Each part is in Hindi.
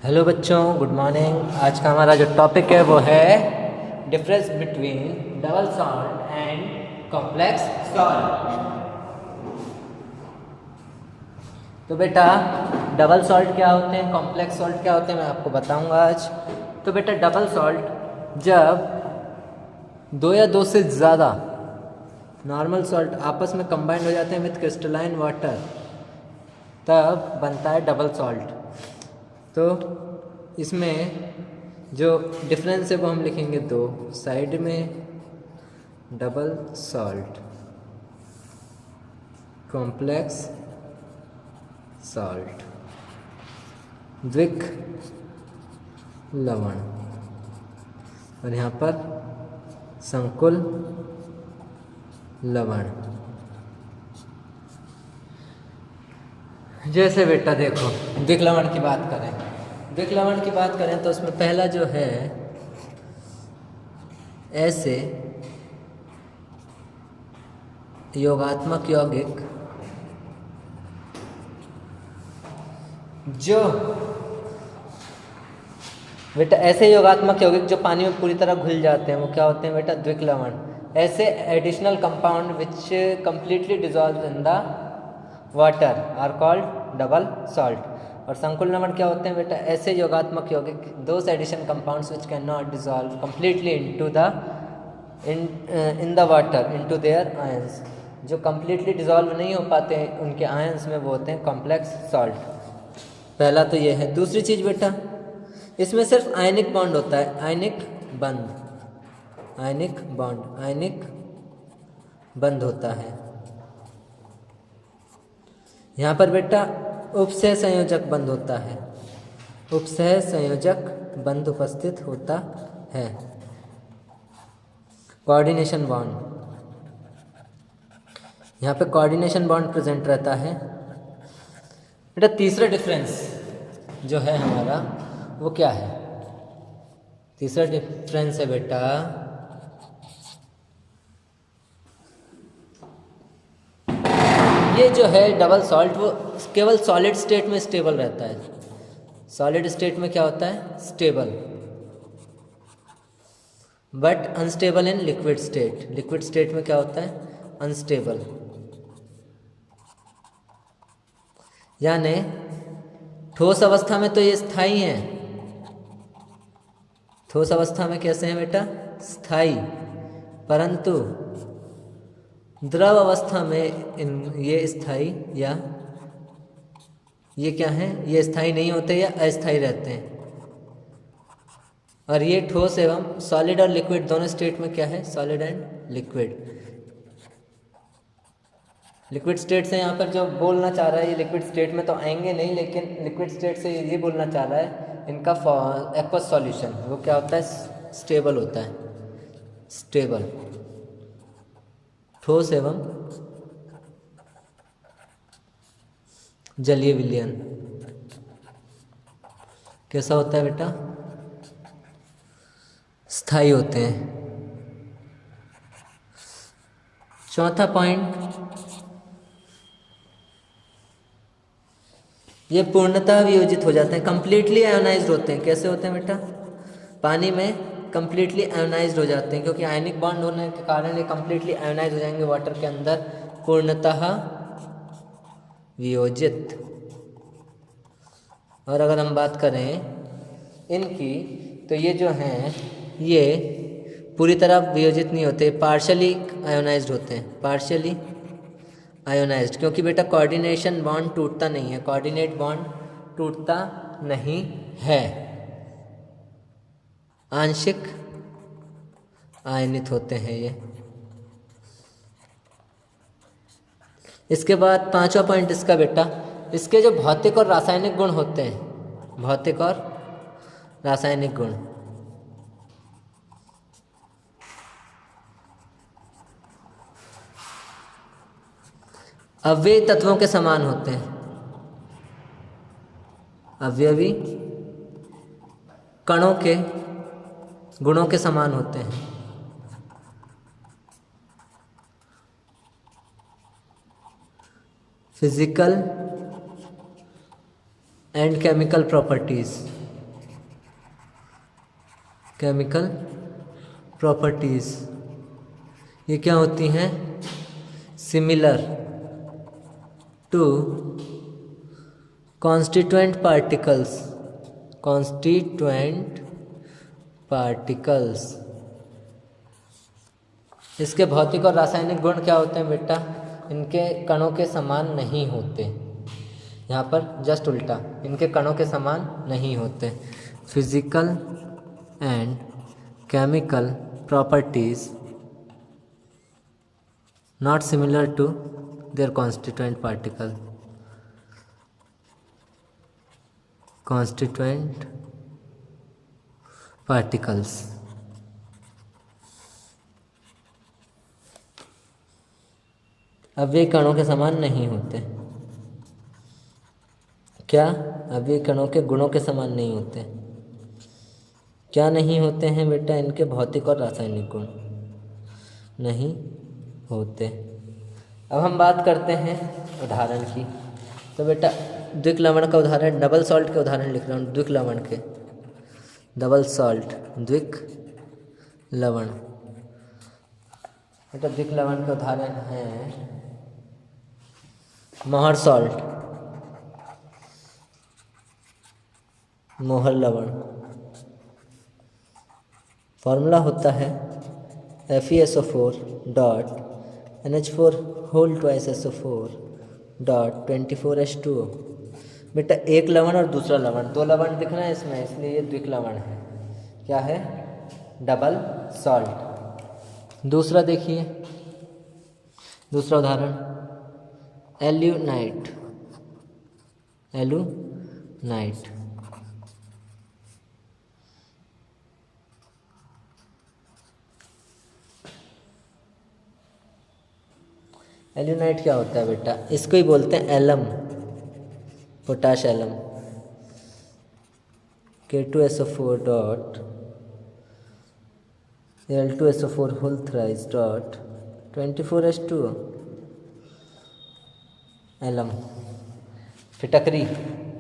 हेलो बच्चों, गुड मॉर्निंग। आज का हमारा जो टॉपिक है वो है difference between double salt and complex salt. तो बेटा डबल सॉल्ट क्या होते हैं, कॉम्प्लेक्स सॉल्ट क्या होते हैं, मैं आपको बताऊंगा आज। तो बेटा डबल सॉल्ट जब दो या दो से ज़्यादा नॉर्मल सॉल्ट आपस में कंबाइंड हो जाते हैं विथ क्रिस्टलाइन वाटर, तब बनता है डबल सॉल्ट। तो इसमें जो डिफरेंस है वो हम लिखेंगे दो साइड में, डबल सॉल्ट, कॉम्प्लेक्स सॉल्ट, द्विक लवण, और यहाँ पर संकुल लवण। जैसे बेटा देखो द्विक लवण की बात करें, द्विक लवण की बात करें तो उसमें पहला जो है ऐसे योगात्मक यौगिक जो बेटा ऐसे योगात्मक यौगिक जो पानी में पूरी तरह घुल जाते हैं वो क्या होते हैं बेटा, द्विक लवण। ऐसे additional compound which completely dissolve in the water are called double salt. और संकुल लवण क्या होते हैं बेटा, ऐसे योगात्मक यौगिक those addition compounds which can not dissolve completely into the in the water into their ions, जो कंप्लीटली डिजॉल्व नहीं हो पाते हैं उनके आयंस में, वो होते हैं कॉम्प्लेक्स सॉल्ट। पहला तो ये है। दूसरी चीज़ बेटा, इसमें सिर्फ आयनिक बॉन्ड होता है, आयनिक बंध, आयनिक बॉन्ड, आयनिक बंध होता है। यहाँ पर बेटा उपसह संयोजक बंध होता है, उपसह संयोजक बंध उपस्थित होता है, कोऑर्डिनेशन बॉन्ड। यहाँ पे कोऑर्डिनेशन बॉन्ड प्रेजेंट रहता है। बेटा तीसरा डिफरेंस जो है हमारा वो क्या है, तीसरा डिफरेंस है बेटा ये जो है डबल सॉल्ट वो केवल सॉलिड स्टेट में स्टेबल रहता है। सॉलिड स्टेट में क्या होता है, stable, but unstable in liquid state. Liquid state में क्या होता है, अनस्टेबल। यानी ठोस अवस्था में तो ये स्थायी हैं, ठोस अवस्था में कैसे हैं बेटा, स्थायी, परंतु द्रव अवस्था में ये स्थायी या ये क्या है, ये स्थायी नहीं होते या अस्थायी रहते हैं। और ये ठोस एवं सॉलिड और लिक्विड दोनों स्टेट में क्या है, solid and liquid. Liquid state से यहाँ पर जो बोलना चाह रहा है, ये लिक्विड स्टेट में तो आएंगे नहीं, लेकिन लिक्विड स्टेट से ये बोलना चाह रहा है इनका एक्वस सॉल्यूशन वो क्या होता है, स्टेबल होता है, स्टेबल, ठोस एवं जलीय विलयन कैसा होता है बेटा, स्थायी होते हैं। चौथा पॉइंट, ये पूर्णतः वियोजित हो जाते हैं, कंप्लीटली आयोनाइज्ड होते हैं। कैसे होते हैं बेटा, पानी में कंप्लीटली आयोनाइज्ड हो जाते हैं, क्योंकि आयनिक बॉन्ड होने के कारण ये कंप्लीटली आयोनाइज हो जाएंगे वाटर के अंदर, पूर्णतः वियोजित। और अगर हम बात करें इनकी, तो ये जो हैं ये पूरी तरह वियोजित नहीं होते, पार्शली आयोनाइज्ड होते हैं, पार्शली आयोनाइज्ड, क्योंकि बेटा कोऑर्डिनेशन बॉन्ड टूटता नहीं है, कोऑर्डिनेट बॉन्ड टूटता नहीं है, आंशिक आयनित होते हैं ये। इसके बाद पांचवा पॉइंट इसका बेटा, इसके जो भौतिक और रासायनिक गुण होते हैं, भौतिक और रासायनिक गुण, अव्ययी तत्वों के समान होते हैं, अवयवी कणों के गुणों के समान होते हैं। Physical and chemical properties, chemical properties, ये क्या होती हैं? Similar to constituent particles. इसके भौतिक और रासायनिक गुण क्या होते हैं बेटा? इनके कणों के समान नहीं होते। यहाँ पर जस्ट उल्टा, इनके कणों के समान नहीं होते। Physical and chemical properties not similar to their constituent particles. अव्ययी कणों के समान नहीं होते। क्या? अव्ययी कणों के गुणों के समान नहीं होते। क्या नहीं होते हैं बेटा? इनके भौतिक और रासायनिक गुण नहीं होते। अब हम बात करते हैं उदाहरण की। तो बेटा द्विक लवण का उदाहरण, डबल सॉल्ट के उदाहरण लिख रहा हूँ। द्विक लवण के, डबल सॉल्ट, द्विक लवण। बेटा द्विक लवण के उदाहरण हैं मोहर सॉल्ट, मोहर लवण। फॉर्मूला होता है FeSO4 dot NH4 whole twice SO4 dot 24H2O। बेटा एक लवण और दूसरा लवण, दो लवण दिख रहे हैं इसमें, इसलिए ये द्विक लवण है। क्या है? Double salt. दूसरा देखिए, दूसरा उदाहरण एल्यूनाइट। एल्यूनाइट क्या होता है बेटा? इसको ही बोलते हैं alum, potash alum. K2SO4 dot Al2SO4 whole thrice dot 24H2O alum. फिटकरी,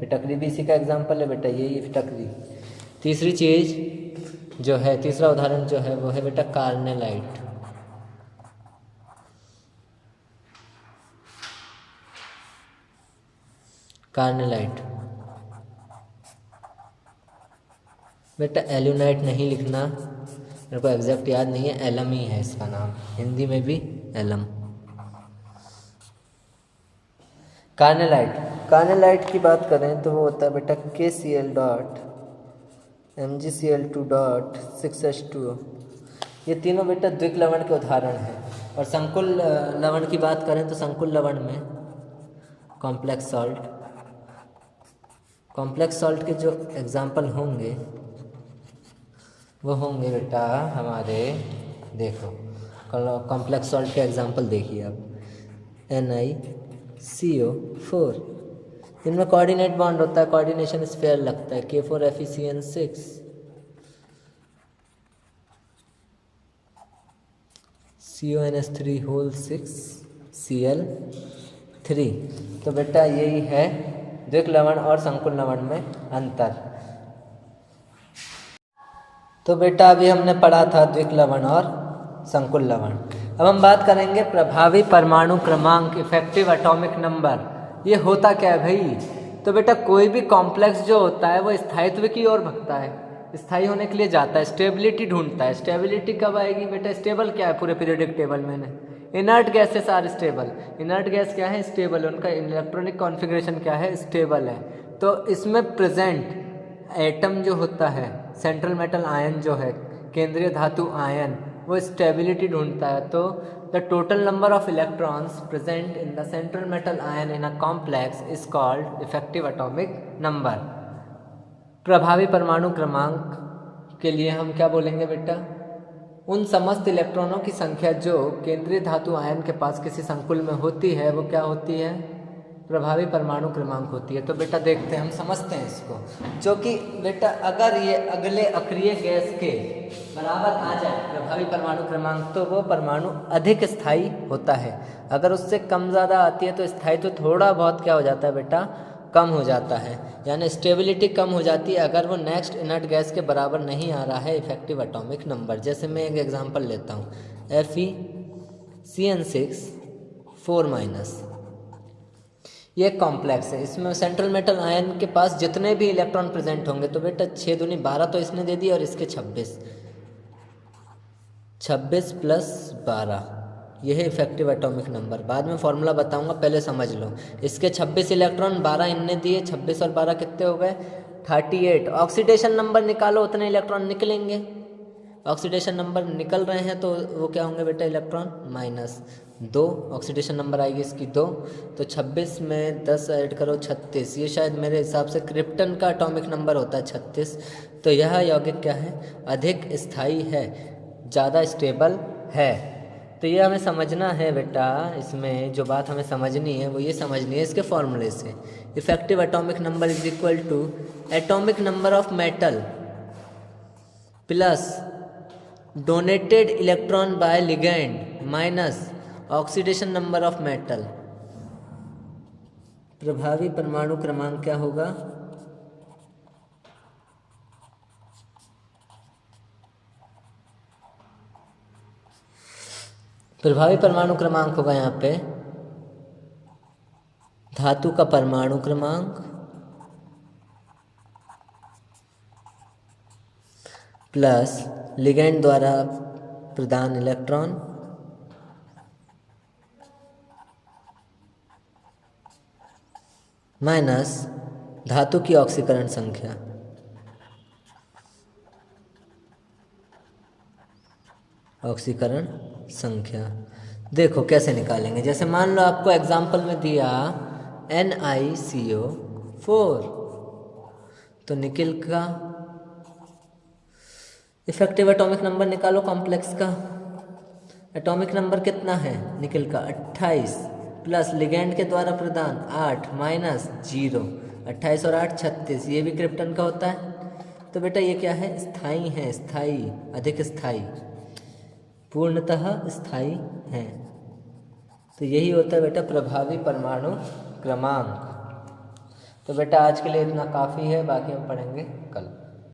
फिटकरी भी इसी का एग्जाम्पल है बेटा, यही फिटकरी। तीसरी चीज जो है, तीसरा उदाहरण जो है वो है बेटा कार्नेलाइट। कार्नेलाइट बेटा एल्यूनाइट नहीं लिखना, मेरे को एग्जैक्ट याद नहीं है, एलम ही है इसका नाम, हिंदी में भी एलम। कार्नेलाइट की बात करें तो वो होता है बेटा KCl dot MgCl2 dot 6H2O। ये तीनों बेटा द्विक लवण के उदाहरण हैं। और संकुल लवण की बात करें तो संकुल लवण में कॉम्प्लेक्स सॉल्ट के जो एग्जाम्पल होंगे वो होंगे बेटा हमारे, देखो कॉम्प्लेक्स सॉल्ट के एग्जाम्पल देखिए आप, NiCO4, इनमें कोऑर्डिनेट बॉन्ड होता है, कोऑर्डिनेशन स्फीयर लगता है, K4FeCN6, CONH3 होल 6Cl3। तो बेटा यही है द्विक लवण और संकुल लवण में अंतर। तो बेटा अभी हमने पढ़ा था द्विक लवण और संकुल लवण। अब हम बात करेंगे प्रभावी परमाणु क्रमांक, इफेक्टिव एटॉमिक नंबर। ये होता क्या है भाई? तो बेटा कोई भी कॉम्प्लेक्स जो होता है वो स्थायित्व की ओर भगता है, स्थायी होने के लिए जाता है, स्टेबिलिटी ढूंढता है। स्टेबिलिटी कब आएगी बेटा? स्टेबल क्या है पूरे पीरियोडिक टेबल में? Inert gases are stable. Inert gas क्या है? स्टेबल। उनका इलेक्ट्रॉनिक कॉन्फ़िगरेशन क्या है? स्टेबल है। तो इसमें प्रेजेंट एटम जो होता है, सेंट्रल मेटल आयन जो है, केंद्रीय धातु आयन, वो स्टेबिलिटी ढूंढता है। तो the total number of electrons present in the central metal ion in a complex is called effective atomic number. प्रभावी परमाणु क्रमांक के लिए हम क्या बोलेंगे बेटा? उन समस्त इलेक्ट्रॉनों की संख्या जो केंद्रीय धातु आयन के पास किसी संकुल में होती है वो क्या होती है? प्रभावी परमाणु क्रमांक होती है। तो बेटा देखते हैं, हम समझते हैं इसको, जो कि बेटा अगर ये अगले अक्रिय गैस के बराबर आ जाए प्रभावी परमाणु क्रमांक तो वो परमाणु अधिक स्थायी होता है। अगर उससे कम ज़्यादा आती है तो स्थायित्व तो थोड़ा बहुत क्या हो जाता है बेटा? कम हो जाता है, यानी स्टेबिलिटी कम हो जाती है अगर वो नेक्स्ट इनर्ट गैस के बराबर नहीं आ रहा है इफेक्टिव एटॉमिक नंबर। जैसे मैं एक एग्जांपल लेता हूँ, FeCN6 4-, ये कॉम्प्लेक्स है, इसमें सेंट्रल मेटल आयन के पास जितने भी इलेक्ट्रॉन प्रेजेंट होंगे, तो बेटा 6 दूनी 12 तो इसने दे दिया और इसके 26 + 12, यह है इफेक्टिव एटॉमिक नंबर। बाद में फॉर्मूला बताऊंगा, पहले समझ लो। इसके 26 इलेक्ट्रॉन, 12 इनने दिए, 26 और 12 कितने हो गए 38। ऑक्सीडेशन नंबर निकालो, उतने इलेक्ट्रॉन निकलेंगे। ऑक्सीडेशन नंबर निकल रहे हैं तो वो क्या होंगे बेटा, इलेक्ट्रॉन -2। ऑक्सीडेशन नंबर आएगी इसकी 2, तो 26 में 10 ऐड करो 36। ये शायद मेरे हिसाब से क्रिप्टन का एटॉमिक नंबर होता है 36। तो यह यौगिक क्या है, अधिक स्थायी है, ज़्यादा स्टेबल है। तो ये हमें समझना है बेटा, इसमें जो बात हमें समझनी है वो ये समझनी है इसके फॉर्मूले से। Effective atomic number is equal to atomic number of metal plus donated electron by ligand minus oxidation number of metal. प्रभावी परमाणु क्रमांक क्या होगा, प्रभावी परमाणु क्रमांक होगा यहाँ पे धातु का परमाणु क्रमांक प्लस लिगेंड द्वारा प्रदान इलेक्ट्रॉन माइनस धातु की ऑक्सीकरण संख्या। ऑक्सीकरण संख्या देखो कैसे निकालेंगे। जैसे मान लो आपको एग्जाम्पल में दिया NiCO4, तो निकिल का इफेक्टिव एटॉमिक नंबर निकालो कॉम्प्लेक्स का। एटॉमिक नंबर कितना है निकिल का 28 प्लस लिगेंड के द्वारा प्रदान 8 माइनस 0, 28 और 8 36, ये भी क्रिप्टन का होता है। तो बेटा ये क्या है, स्थायी है, स्थायी, अधिक स्थायी, पूर्णतः स्थायी है। तो यही होता है बेटा प्रभावी परमाणु क्रमांक। तो बेटा आज के लिए इतना काफ़ी है, बाकी हम पढ़ेंगे कल।